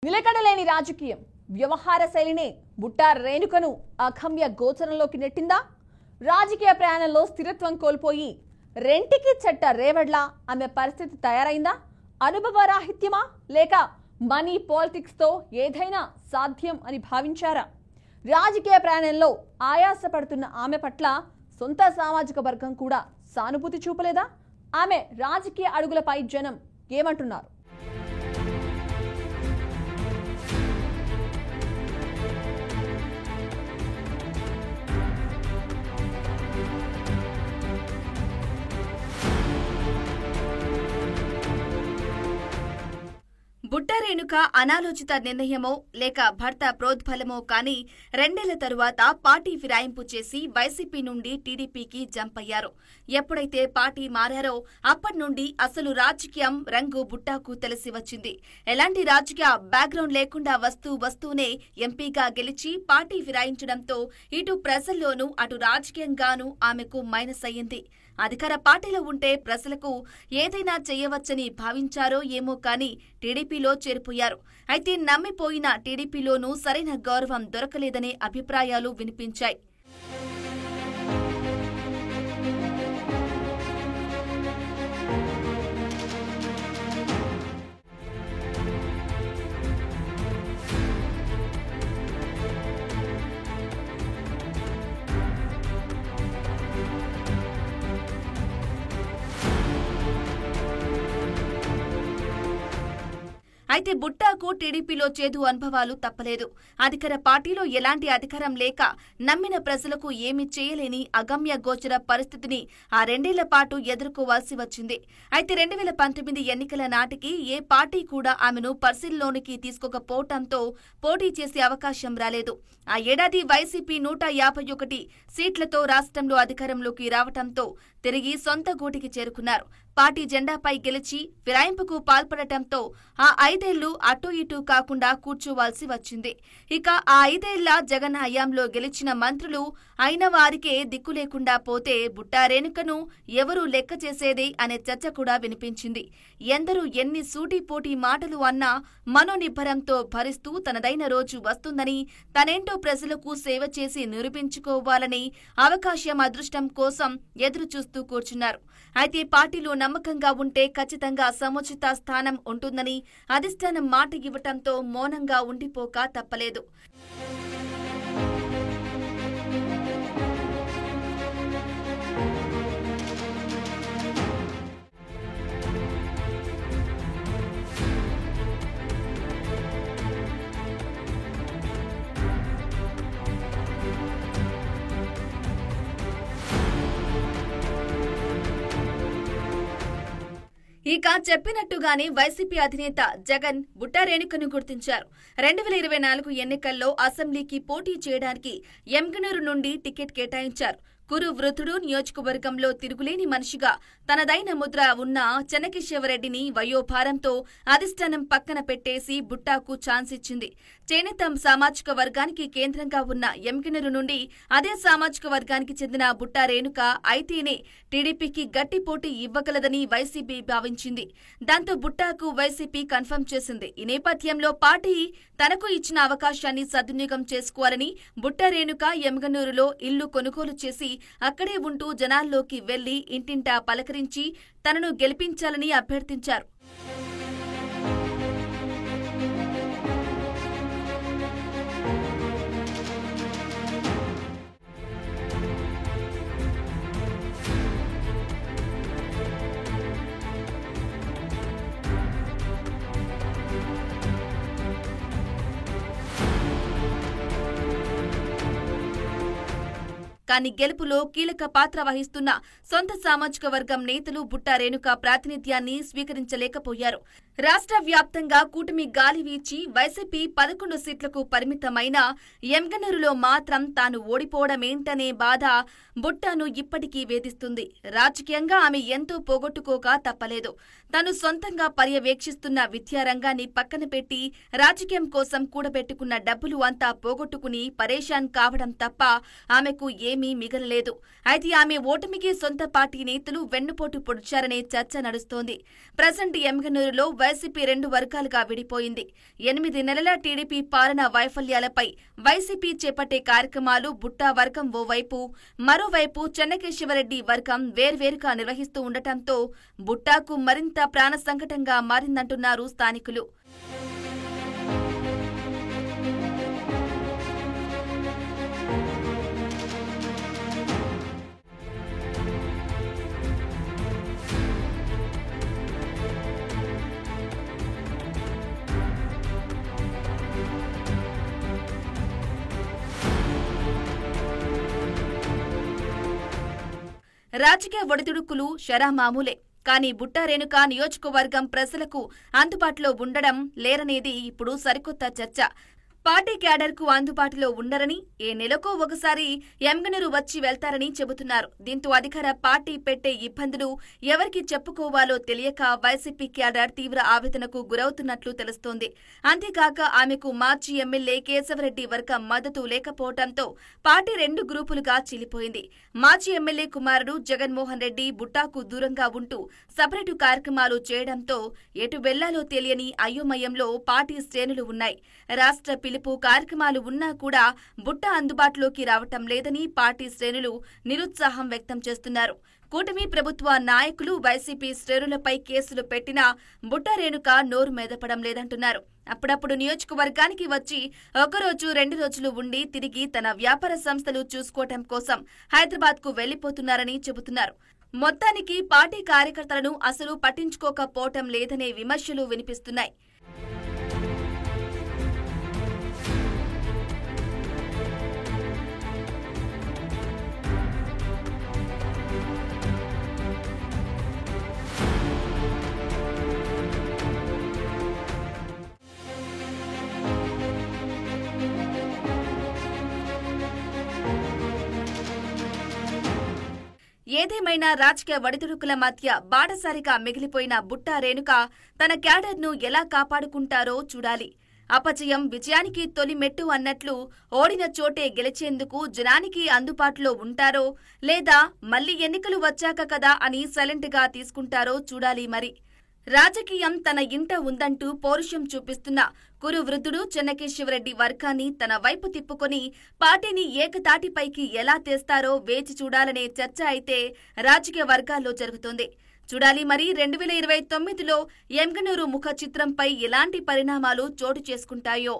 నిలకడలేని రాజకీయం వ్యవహార శైలినే బుట్టా రేణుకను అగమ్య గోచరంలోకి నెట్టిందా? రాజకీయ ప్రయాణంలో స్థిరత్వం కోల్పోయి రెంటికి చెట్ట రేవడ్లా ఆమె పరిస్థితి తయారైందా? అనుభవరాహిత్యమా లేక మనీ పాలిటిక్స్ తో ఏదైనా సాధ్యం అని భావించారా? రాజకీయ ప్రయాణంలో ఆయాసపడుతున్న ఆమె పట్ల సొంత సామాజిక వర్గం కూడా సానుభూతి చూపలేదా? ఆమె రాజకీయ అడుగులపై జనం ఏమంటున్నారు? బుట్టా రేణుక అనాలోచిత నిర్ణయమో లేక భర్త ప్రోద్బలమో కానీ 2 ఏళ్ల తరువాత పార్టీ ఫిరాయింపు చేసి వైసీపీ నుండి టీడీపీకి జంప్ అయ్యారు. ఎప్పుడైతే పార్టీ మారారో అప్పటి నుండి అసలు రాజకీయం రంగు బుట్టాకు తెలిసి వచ్చింది. ఎలాంటి రాజకీయ బ్యాక్గ్రౌండ్ లేకుండా వస్తూనే ఎంపీగా గెలిచి పార్టీ ఫిరాయించడంతో ఇటు ప్రజల్లోనూ అటు రాజకీయంగానూ ఆమెకు మైనస్ అయ్యింది. అధికార పార్టీలో ఉంటే ప్రజలకు ఏదైనా చేయవచ్చని భావించారో ఏమో కానీ టీడీపీలో చేరిపోయారు. అయితే నమ్మిపోయిన టీడీపీలోనూ సరైన గౌరవం దొరకలేదనే అభిప్రాయాలు వినిపించాయి. అయితే బుట్టాకు టీడీపీలో చేదు అనుభవాలు తప్పలేదు. అధికార పార్టీలో ఎలాంటి అధికారం లేక నమ్మిన ప్రజలకు ఏమీ చేయలేని అగమ్య గోచర పరిస్థితిని ఆ 2 ఏళ్ల పాటు ఎదుర్కోవాల్సి వచ్చింది. అయితే 2019 ఎన్నికల నాటికి ఏ పార్టీ కూడా ఆమెను పరిశీలనలోనికి తీసుకోకపోవడంతో పోటీ చేసే అవకాశం రాలేదు. ఆ ఏడాది వైసీపీ 151 సీట్లతో రాష్ట్రంలో అధికారంలోకి రావడంతో తిరిగి సొంత గూటికి చేరుకున్నారు. పార్టీ జెండాపై గెలిచి ఫిరాయింపుకు పాల్పడటంతో ఆ 5 ఏళ్లు అటూ ఇటూ కాకుండా కూర్చోవాల్సి వచ్చింది. ఇక ఆ 5 ఏళ్ల జగన్ హయాంలో గెలిచిన మంత్రులు అయిన వారికే దిక్కు లేకుండా పోతే బుట్టా రేణుకను ఎవరూ లెక్క చేసేదే అనే చర్చ కూడా వినిపించింది. ఎందరూ ఎన్ని సూటిపోటి మాటలు అన్నా మనోనిబ్బరంతో భరిస్తూ తనదైన రోజు వస్తుందని, తనేంటో ప్రజలకు సేవ చేసి నిరూపించుకోవాలని అవకాశం అదృష్టం కోసం ఎదురు చూస్తూ కూర్చున్నారు. అయితే పార్టీలో నమ్మకంగా ఉంటే ఖచ్చితంగా సముచిత స్థానం ఉంటుందని అధిష్టానం మాట ఇవ్వటంతో మౌనంగా ఉండిపోక తప్పలేదు. ఇక చెప్పినట్టుగానే వైసీపీ అధినేత జగన్ బుట్టా రేణుకను గుర్తించారు. 2024 ఎన్నికల్లో అసెంబ్లీకి పోటీ చేయడానికి ఎమ్గనూరు నుండి టికెట్ కేటాయించారు. కురు వృద్ధుడు నియోజకవర్గంలో తిరుగులేని మనిషిగా తనదైన ముద్ర ఉన్న చెన్నకేశవరెడ్డిని వయోభారంతో అధిష్టానం పక్కన పెట్టేసి బుట్టాకు ఛాన్స్ ఇచ్చింది. చేనేత సామాజిక వర్గానికి కేంద్రంగా ఉన్న ఎమ్గనూరు నుండి అదే సామాజిక వర్గానికి చెందిన బుట్టా రేణుక అయితేనే టీడీపీకి గట్టి పోటీ ఇవ్వగలదని వైసీపీ భావించింది. దాంతో బుట్టాకు వైసీపీ కన్ఫర్మ్ చేసింది. ఈ నేపథ్యంలో పార్టీ తనకు ఇచ్చిన అవకాశాన్ని సద్వినియోగం చేసుకోవాలని బుట్టా రేణుక ఎమ్గనూరులో ఇల్లు కొనుగోలు చేసి అక్కడే ఉంటూ జనాల్లోకి వెళ్లి ఇంటింటా పలకరించి తనను గెలిపించాలని అభ్యర్థించారు. కానీ గెలుపులో కీలక పాత్ర వహిస్తున్న సొంత సామాజిక వర్గం నేతలు బుట్టా రేణుక ప్రాతినిధ్యాన్ని స్వీకరించలేకపోయారు. రాష్ట్ర వ్యాప్తంగా కూటమి గాలి వీచి వైసీపీ 11 సీట్లకు పరిమితమైన ఎమ్గనూరులో మాత్రం తాను ఓడిపోవడమేంటనే బాధ బుట్టాను ఇప్పటికీ వేధిస్తుంది. రాజకీయంగా ఆమె ఎంతో పోగొట్టుకోక తప్పలేదు. తాను సొంతంగా పర్యవేక్షిస్తున్న విద్యారంగాన్ని పక్కన పెట్టి రాజకీయం కోసం కూడబెట్టుకున్న డబ్బులు అంతా పోగొట్టుకుని పరేషాన్ కావడం తప్ప ఆమెకు ఏమీ ఏమీ మిగలలేదు. అయితే ఆమె ఓటమికి సొంత పార్టీ నేతలు వెన్నుపోటు పొడిచారనే చర్చ నడుస్తోంది. ప్రజెంట్ ఎమ్మిగనూరులో వైసీపీ 2 వర్గాలుగా విడిపోయింది. 8 నెలల టీడీపీ పాలన వైఫల్యాలపై వైసీపీ చేపట్టే కార్యక్రమాలు బుట్టా వర్గం ఓవైపు, మరోవైపు చెన్నకేశవరెడ్డి వర్గం వేర్వేరుగా నిర్వహిస్తూ ఉండటంతో బుట్టాకు మరింత ప్రాణ సంకటంగా మారిందంటున్నారు స్థానికులు. రాజకీయ ఒడిదుడుకులు శరామామూలే. కానీ బుట్టా రేణుక నియోజకవర్గం ప్రజలకు అందుబాటులో ఉండడం లేరనేది ఇప్పుడు సరికొత్త చర్చ. పార్టీ క్యాడర్కు అందుబాటులో ఉండరని, ఏ నెలకో ఒకసారి ఎమ్మిగనూరు వచ్చి వెళ్తారని చెబుతున్నారు. దీంతో అధికార పార్టీ పెట్టే ఇబ్బందులు ఎవరికి చెప్పుకోవాలో తెలియక వైసీపీ క్యాడర్ తీవ్ర ఆవేదనకు గురవుతున్నట్లు తెలుస్తోంది. అంతేకాక ఆమెకు మాజీ ఎమ్మెల్యే కేశవరెడ్డి వర్గం మద్దతు లేకపోవడంతో పార్టీ 2 గ్రూపులుగా చీలిపోయింది. మాజీ ఎమ్మెల్యే కుమారుడు జగన్మోహన్ రెడ్డి బుట్టాకు దూరంగా ఉంటూ సపరేటు కార్యక్రమాలు చేయడంతో ఎటు వెళ్లాలో తెలియని అయోమయంలో పార్టీ శ్రేణులు ఉన్నాయి. రాష్ట్ర పిలుపు కార్యక్రమాలు ఉన్నా కూడా బుట్టా అందుబాటులోకి రావటం లేదని పార్టీ శ్రేణులు నిరుత్సాహం వ్యక్తం చేస్తున్నారు. కూటమి ప్రభుత్వ నాయకులు వైసీపీ శ్రేణులపై కేసులు పెట్టినా బుట్టా రేణుక నోరు మెదపడం లేదంటున్నారు. అప్పుడప్పుడు నియోజకవర్గానికి వచ్చి 1 రోజు 2 రోజులు ఉండి తిరిగి తన వ్యాపార సంస్థలు చూసుకోవటం కోసం హైదరాబాద్కు వెళ్లిపోతున్నారని చెబుతున్నారు. మొత్తానికి పార్టీ కార్యకర్తలను అసలు పట్టించుకోకపోవటం లేదనే విమర్శలు వినిపిస్తున్నాయి. ఏదేమైనా రాజకీయ ఒడిదుడుకుల మధ్య బాటసారిగా మిగిలిపోయిన బుట్టా రేణుక తన క్యాడర్ను ఎలా కాపాడుకుంటారో చూడాలి. అపజయం విజయానికి తొలి మెట్టు అన్నట్లు ఓడిన చోటే గెలిచేందుకు జనానికి అందుబాటులో ఉంటారో, లేదా మళ్లీ ఎన్నికలు వచ్చాక కదా అని సైలెంట్గా తీసుకుంటారో చూడాలి. మరి రాజకీయం తన ఇంట ఉందంటూ పౌరుషం చూపిస్తున్న కురు వృద్ధుడు చెన్నకేశవరెడ్డి వర్గాన్ని తన వైపు తిప్పుకొని పార్టీని ఏకతాటిపైకి ఎలా తెస్తారో వేచి చూడాలనే చర్చ అయితే రాజకీయ వర్గాల్లో జరుగుతోంది. చూడాలి మరి 2029లో ఎమ్మిగనూరు ముఖ చిత్రంపై ఎలాంటి పరిణామాలు చోటు చేసుకుంటాయో.